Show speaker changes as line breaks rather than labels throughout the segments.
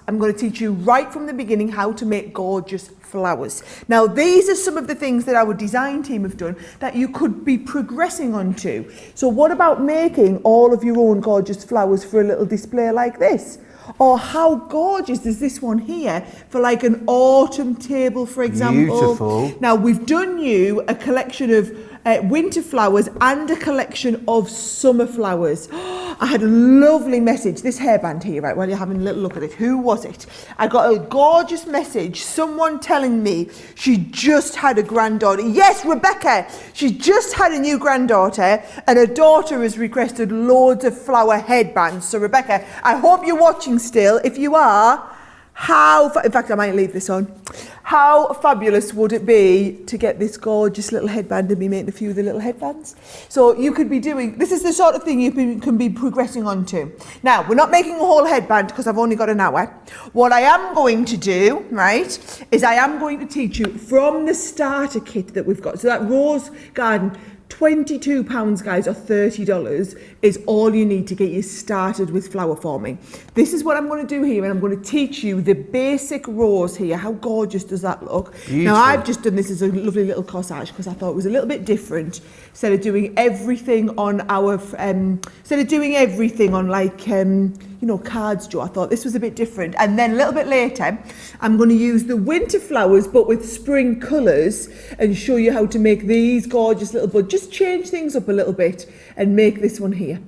I'm going to teach you right from the beginning how to make gorgeous flowers. Now, these are some of the things that our design team have done that you could be progressing onto. So what about making all of your own gorgeous flowers for a little display like this? Or how gorgeous is this one here for like an autumn table, for example?
Beautiful.
Now, we've done you a collection of winter flowers and a collection of summer flowers. I had a lovely message, this hairband here, right, while you're having a little look at it. Who was it? I got a gorgeous message, someone telling me she just had a granddaughter. Yes, Rebecca, she just had a new granddaughter and her daughter has requested loads of flower headbands. So Rebecca, I hope you're watching still. If you are, in fact, I might leave this on. How fabulous would it be to get this gorgeous little headband and be making a few of the little headbands? So you could be doing, this is the sort of thing you can be progressing onto. Now, we're not making a whole headband because I've only got an hour. What I am going to do, right, is I am going to teach you from the starter kit that we've got. So that Rose Garden, £22 guys, or $30 is all you need to get you started with flower forming. This is what I'm going to do here, and I'm going to teach you the basic rose here. How gorgeous does that look? Beautiful. Now I've just done this as a lovely little corsage because I thought it was a little bit different. Instead of doing everything on our like you know, cards, Joe, I thought this was a bit different. And then a little bit later, I'm going to use the winter flowers, but with spring colours, and show you how to make these gorgeous little buds. Just change things up a little bit and make this one here.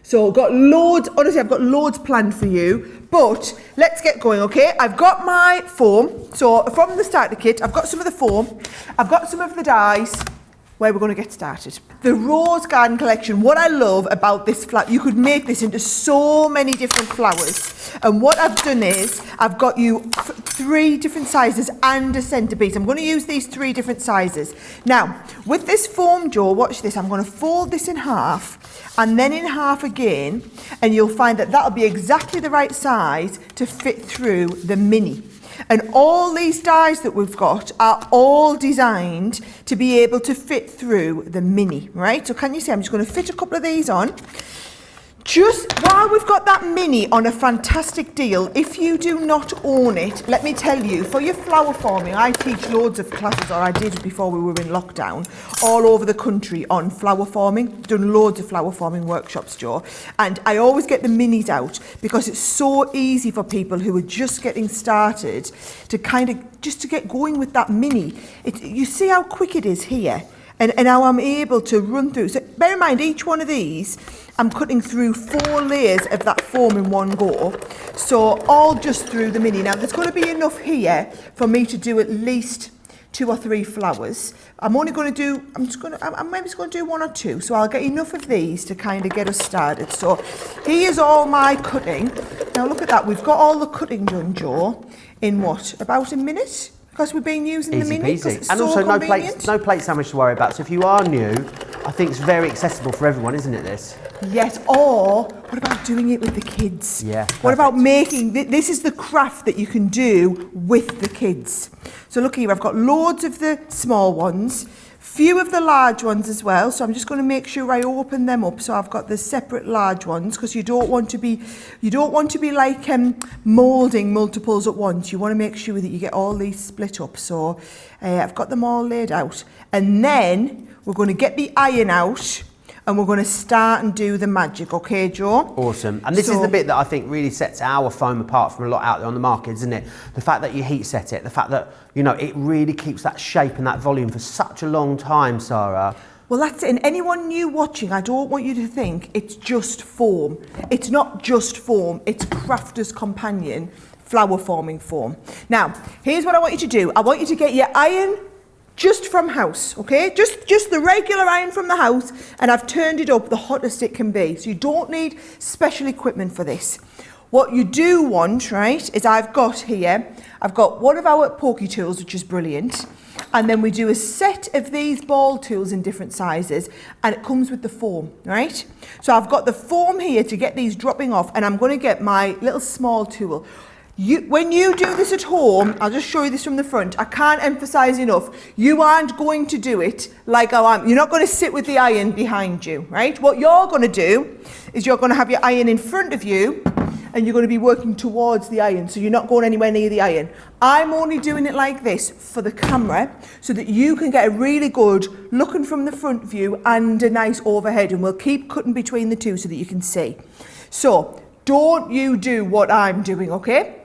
So I've got loads, honestly, I've got loads planned for you, but let's get going, okay? I've got my foam. So from the starter kit, I've got some of the foam, I've got some of the dyes, where we're going to get started. The Rose Garden collection, what I love about this flower, you could make this into so many different flowers. And what I've done is, I've got you 3 different sizes and a centerpiece. I'm going to use these 3 different sizes. Now, with this foam, Joe, watch this. I'm going to fold this in half and then in half again, and you'll find that that'll be exactly the right size to fit through the mini. And all these dies that we've got are all designed to be able to fit through the mini, right? So can you see, I'm just going to fit a couple of these on. Just while we've got that mini on a fantastic deal, if you do not own it, let me tell you, for your flower forming, I teach loads of classes, or I did before we were in lockdown, all over the country on flower forming. Done loads of flower forming workshops, Joe. And I always get the minis out because it's so easy for people who are just getting started to kind of, just to get going with that mini. You see how quick it is here? And how I'm able to run through. So bear in mind, each one of these, I'm cutting through 4 layers of that foam in one go. So all just through the mini. Now there's going to be enough here for me to do at least 2 or 3 flowers. I'm maybe just going to do 1 or 2. So I'll get enough of these to kind of get us started. So here's all my cutting. Now look at that. We've got all the cutting done, Joe, in what, about a minute? Because we've been using the mini.
Easy peasy. And so also no plate sandwich to worry about. So if you are new, I think it's very accessible for everyone, isn't it, this?
Yes, or what about doing it with the kids?
Yeah. Perfect.
What about making, this is the craft that you can do with the kids. So look here, I've got loads of the small ones, few of the large ones as well. So I'm just going to make sure I open them up. So I've got the separate large ones because you don't want to be like moulding multiples at once. You want to make sure that you get all these split up. So I've got them all laid out, and then we're going to get the iron out and we're going to start and do the magic, okay, Joe?
Awesome. And this is the bit that I think really sets our foam apart from a lot out there on the market, isn't it? The fact that you heat set it, the fact that, you know, it really keeps that shape and that volume for such a long time, Sarah.
Well, that's it. And anyone new watching, I don't want you to think it's just foam. It's not just foam, it's Crafter's Companion flower forming foam. Now, here's what I want you to do. I want you to get your iron just from house, okay? Just the regular iron from the house, and I've turned it up the hottest it can be. So you don't need special equipment for this. What you do want, right, is I've got one of our pokey tools, which is brilliant. And then we do a set of these ball tools in different sizes, and it comes with the foam, right? So I've got the foam here to get these dropping off, and I'm going to get my little small tool. When you do this at home, I'll just show you this from the front. I can't emphasize enough, you aren't going to do it like how I'm. You're not going to sit with the iron behind you, right? What you're going to do is you're going to have your iron in front of you, and you're going to be working towards the iron, so you're not going anywhere near the iron. I'm only doing it like this for the camera so that you can get a really good looking from the front view and a nice overhead, and we'll keep cutting between the two so that you can see. So don't you do what I'm doing, okay?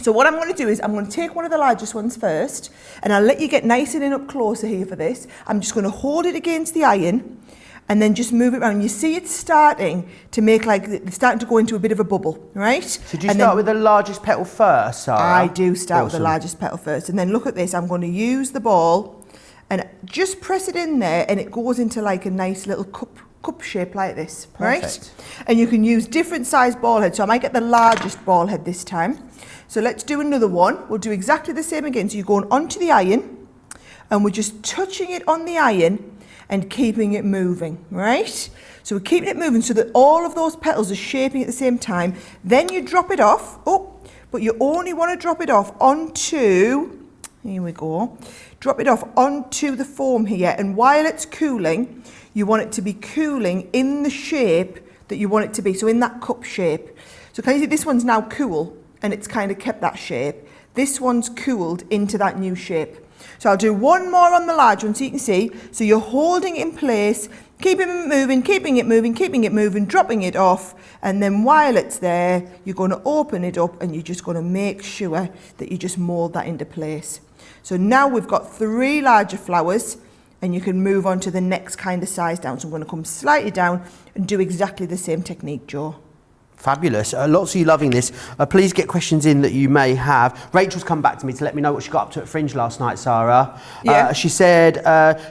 So what I'm going to do is I'm going to take one of the largest ones first, and I'll let you get nice and in up closer here for this. I'm just going to hold it against the iron and then just move it around. You see it's starting to make like, it's starting to go into a bit of a bubble, right?
So do you start with the largest petal first, Sarah?
I do start with the largest petal first. And then look at this, I'm going to use the ball and just press it in there, and it goes into like a nice little cup shape like this, right?
Perfect.
And you can use different size ball heads. So I might get the largest ball head this time. So let's do another one. We'll do exactly the same again. So you're going onto the iron, and we're just touching it on the iron and keeping it moving, right? So we're keeping it moving so that all of those petals are shaping at the same time. Then you drop it off. Oh, but you only want to drop it off onto, here we go, drop it off onto the foam here. And while it's cooling, you want it to be cooling in the shape that you want it to be. So in that cup shape. So can you see this one's now cool, and it's kind of kept that shape. This one's cooled into that new shape. So I'll do one more on the large one so you can see. So you're holding it in place, keeping it moving, keeping it moving, keeping it moving, dropping it off. And then while it's there, you're going to open it up, and you're just going to make sure that you just mold that into place. So now we've got 3 larger flowers, and you can move on to the next kind of size down. So I'm going to come slightly down and do exactly the same technique, Joe.
Fabulous. Lots of you loving this. Please get questions in that you may have. Rachel's come back to me to let me know what she got up to at Fringe last night, Sarah.
Yeah.
She said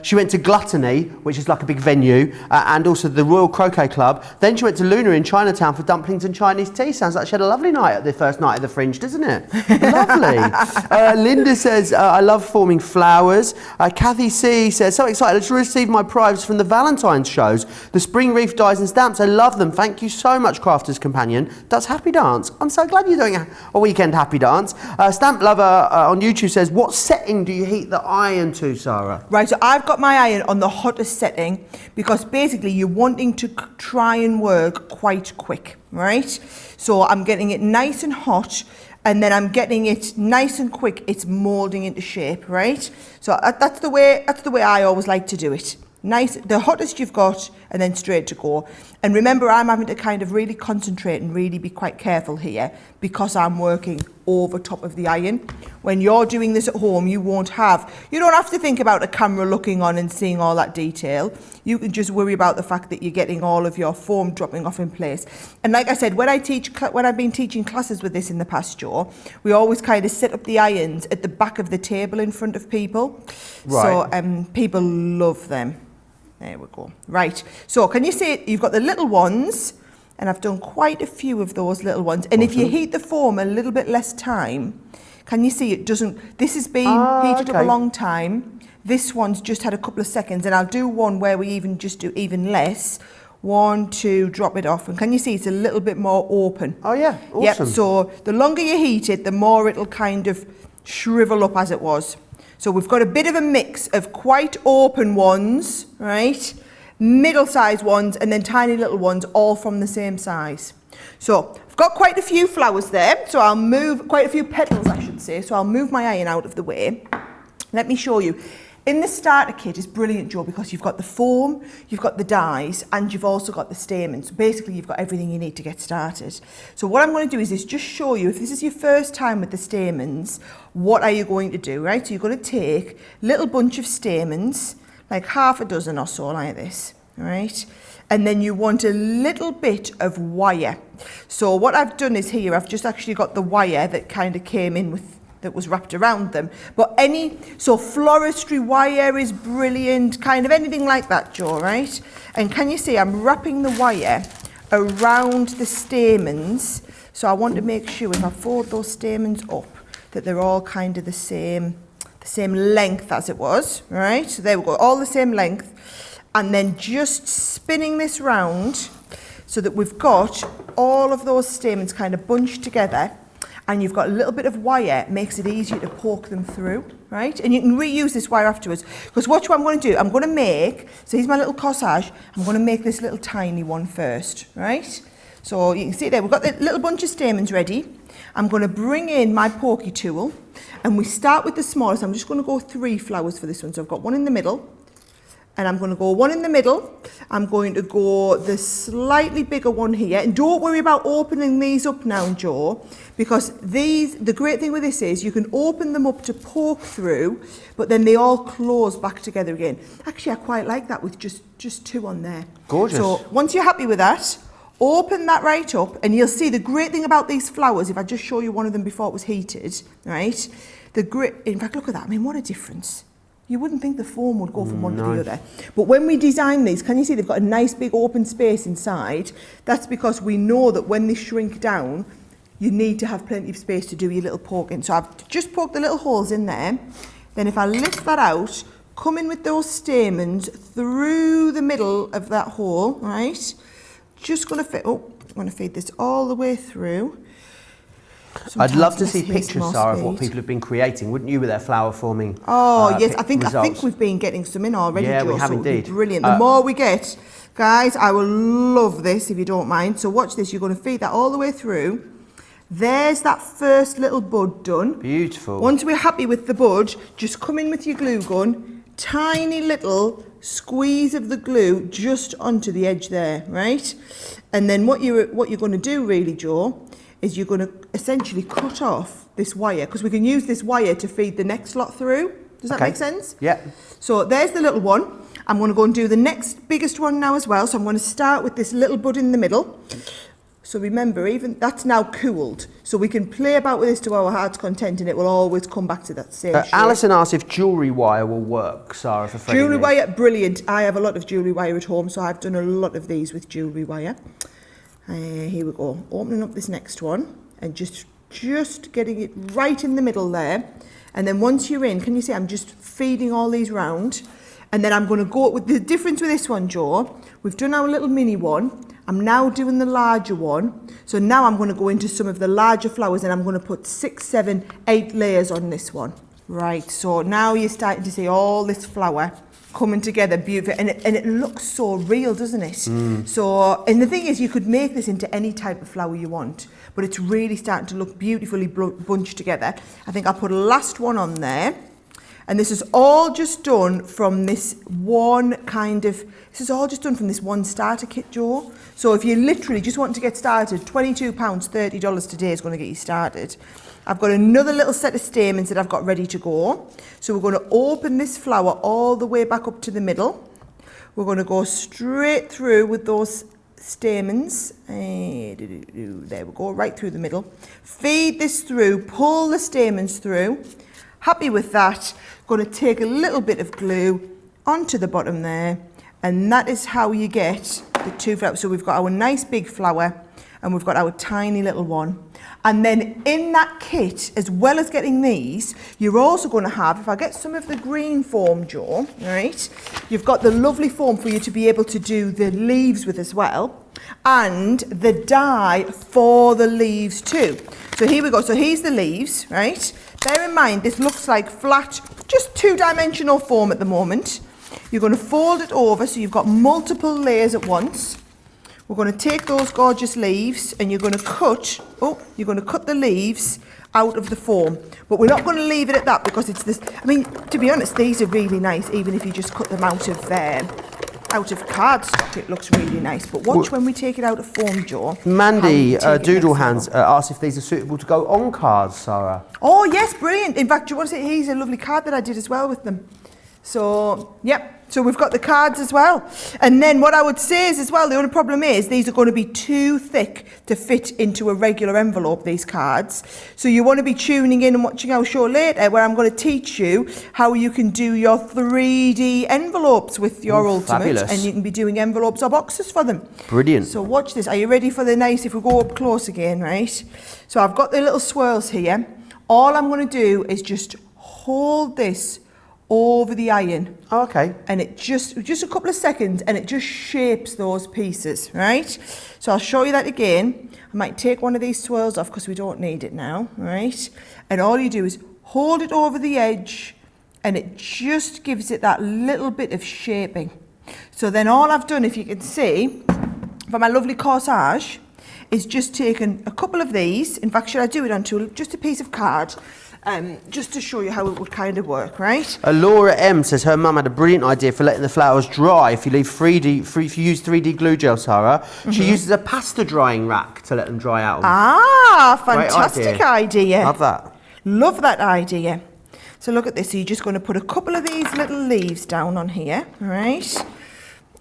she went to Gluttony, which is like a big venue, and also the Royal Croquet Club. Then she went to Luna in Chinatown for dumplings and Chinese tea. Sounds like she had a lovely night at the first night of the Fringe, doesn't it? Lovely. Linda says, I love forming flowers. Kathy C says, so excited to receive my prizes from the Valentine's shows. The Spring Reef Dies and Stamps, I love them. Thank you so much, Crafters Companion. Does Happy Dance. I'm so glad you're doing a weekend Happy Dance. Stamp Lover on YouTube says, what setting do you heat the iron to, Sarah?
Right, so I've got my iron on the hottest setting because basically you're wanting to try and work quite quick, right? So I'm getting it nice and hot, and then I'm getting it nice and quick. It's moulding into shape, right? So that's the way I always like to do it. Nice, the hottest you've got, and then straight to go. And remember, I'm having to kind of really concentrate and really be quite careful here because I'm working over top of the iron. When you're doing this at home, you don't have to think about a camera looking on and seeing all that detail. You can just worry about the fact that you're getting all of your foam dropping off in place. And like I said, when I've been teaching classes with this in the past, Joe, we always kind of set up the irons at the back of the table in front of people.
Right.
So people love them. There we go. Right. So can you see you've got the little ones, and I've done quite a few of those little ones. And if you heat the foam a little bit less time, can you see it doesn't, this has been heated up a long time. This one's just had a couple of seconds, and I'll do one where we just do even less. 1, 2, drop it off. And can you see it's a little bit more open?
Oh yeah, awesome.
Yep. So the longer you heat it, the more it'll kind of shrivel up as it was. So we've got a bit of a mix of quite open ones, right? Middle-sized ones, and then tiny little ones, all from the same size. So I've got quite a few flowers there. So I'll move, quite a few petals, I should say. So I'll move my iron out of the way. Let me show you. In the starter kit is brilliant, Joe, because you've got the foam, you've got the dies, and you've also got the stamens. So basically, you've got everything you need to get started. So what I'm going to do is just show you, if this is your first time with the stamens, what are you going to do, right? So you're going to take a little bunch of stamens, like half a dozen or so like this, right? And then you want a little bit of wire. So what I've done is here, I've just actually got the wire that kind of came in with, that was wrapped around them. But so floristry wire is brilliant, kind of anything like that, Joe, right? And can you see I'm wrapping the wire around the stamens. So I want to make sure if I fold those stamens up, that they're all kind of the same length as it was, right? So there we go, all the same length. And then just spinning this round so that we've got all of those stamens kind of bunched together, and you've got a little bit of wire, makes it easier to poke them through, right? And you can reuse this wire afterwards. Because what I'm going to do, I'm going to make, so here's my little corsage, I'm going to make this little tiny one first, right? So you can see there, we've got the little bunch of stamens ready. I'm going to bring in my pokey tool, and we start with the smallest. I'm just going to go 3 flowers for this one. So I've got one in the middle, and I'm going to go one in the middle. I'm going to go the slightly bigger one here. And don't worry about opening these up now, Jo, because the great thing with this is you can open them up to poke through, but then they all close back together again. Actually, I quite like that with just 2 on there.
Gorgeous.
So once you're happy with that, open that right up, and you'll see the great thing about these flowers, if I just show you one of them before it was heated, right? In fact, look at that. I mean, what a difference. You wouldn't think the foam would go from one to the other. But when we design these, can you see they've got a nice big open space inside? That's because we know that when they shrink down, you need to have plenty of space to do your little poking. So I've just poked the little holes in there. Then if I lift that out, come in with those stamens through the middle of that hole, right? Just going to fit, I'm going to feed this all the way through. Sometimes
I'd love to see
here's
pictures,
more
Sarah, of what
speed.
people have been creating, wouldn't you, with their flower forming?
Oh, yes, I think
results.
we've been getting some in already,
Yeah,
Jo,
we have
so it would be
indeed.
brilliant. The more we get, guys, I will love this if you don't mind. So watch this, you're going to feed that all the way through. There's that first little bud done.
Beautiful.
Once we're happy with the bud, just come in with your glue gun, tiny little squeeze of the glue just onto the edge there, right? And then what you're going to do really, Jo, is you're going to essentially cut off this wire, because we can use this wire to feed the next lot through. Does that make sense?
Yeah.
So there's the little one. I'm going to go and do the next biggest one now as well. So I'm going to start with this little bud in the middle. So remember, even that's now cooled. So we can play about with this to our heart's content, and it will always come back to that same shape.
Alison asked if jewellery wire will work, Sarah, for threading
Jewellery
these.
wire, brilliant. I have a lot of jewellery wire at home, so I've done a lot of these with jewellery wire. Here we go. Opening up this next one and just getting it right in the middle there. And then once you're in, can you see I'm just feeding all these round? And then I'm going to go with the difference with this one, Jo. We've done our little mini one. I'm now doing the larger one. So now I'm going to go into some of the larger flowers, and I'm going to put 6, 7, 8 layers on this one. Right, so now you're starting to see all this flower coming together beautiful, and it looks so real, doesn't it? So, and the thing is, you could make this into any type of flower you want, but it's really starting to look beautifully bunched together. I think I'll put a last one on there. And this is all just done from this one this one starter kit, Jo. So if you literally just want to get started, £22, $30 today is going to get you started. I've got another little set of stamens that I've got ready to go. So we're going to open this flower all the way back up to the middle. We're going to go straight through with those stamens. There we go, right through the middle. Feed this through, pull the stamens through. Happy with that. Going to take a little bit of glue onto the bottom there, and that is how you get the 2 flowers. So we've got our nice big flower, and we've got our tiny little one. And then in that kit, as well as getting these, you're also going to have, if I get some of the green foam, Jo, right, you've got the lovely foam for you to be able to do the leaves with as well, and the dye for the leaves too. So here we go. So here's the leaves, right? Bear in mind, this looks like flat, just 2-dimensional foam at the moment. You're going to fold it over so you've got multiple layers at once. We're going to take those gorgeous leaves, and you're going to cut the leaves out of the foam. But we're not going to leave it at that, because it's this, I mean, to be honest, these are really nice, even if you just cut them out of cardstock, it looks really nice. But watch when we take it out of foam, Jo.
Mandy Doodle Hands asked if these are suitable to go on cards, Sarah.
Oh, yes, brilliant. In fact, do you want to see, here's a lovely card that I did as well with them. So, yep. So we've got the cards as well. And then what I would say is as well, the only problem is these are going to be too thick to fit into a regular envelope, these cards. So you want to be tuning in and watching our show later, where I'm going to teach you how you can do your 3D envelopes with your Ultimate.
Fabulous.
And you can be doing envelopes or boxes for them.
Brilliant.
So watch this. Are you ready for the nice, if we go up close again, right? So I've got the little swirls here. All I'm going to do is just hold this over the iron.
Oh, okay.
And it just a couple of seconds, and it just shapes those pieces, right? So I'll show you that again. I might take one of these swirls off because we don't need it now, right? And all you do is hold it over the edge, and it just gives it that little bit of shaping. So then all I've done, if you can see, for my lovely corsage, is just taking a couple of these. In fact, should I do it onto just a piece of card? Just to show you how it would kind of work, right?
Laura M says her mum had a brilliant idea for letting the flowers dry if you use 3D glue gel, Sarah. She uses a pasta drying rack to let them dry out.
Ah,
Great
fantastic idea.
Love that.
Love that idea. So look at this. So you're just going to put a couple of these little leaves down on here, right?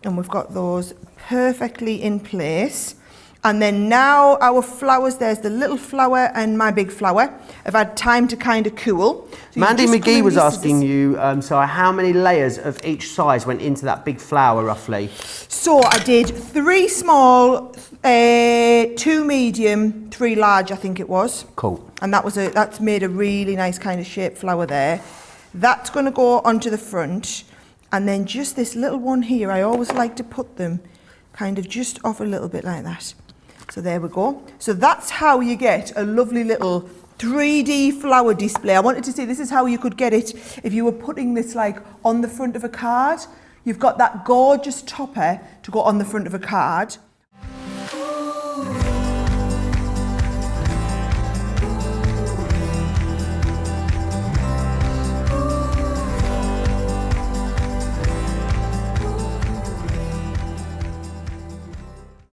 And we've got those perfectly in place. And then now our flowers, there's the little flower and my big flower, have had time to kind of cool. So
Mandy McGee was asking you, Sarah, how many layers of each size went into that big flower, roughly?
So I did 3 small, 2 medium, 3 large, I think it was.
Cool.
And that's made a really nice kind of shaped flower there. That's going to go onto the front. And then just this little one here, I always like to put them kind of just off a little bit like that. So there we go. So that's how you get a lovely little 3D flower display. I wanted to say this is how you could get it if you were putting this like on the front of a card. You've got that gorgeous topper to go on the front of a card.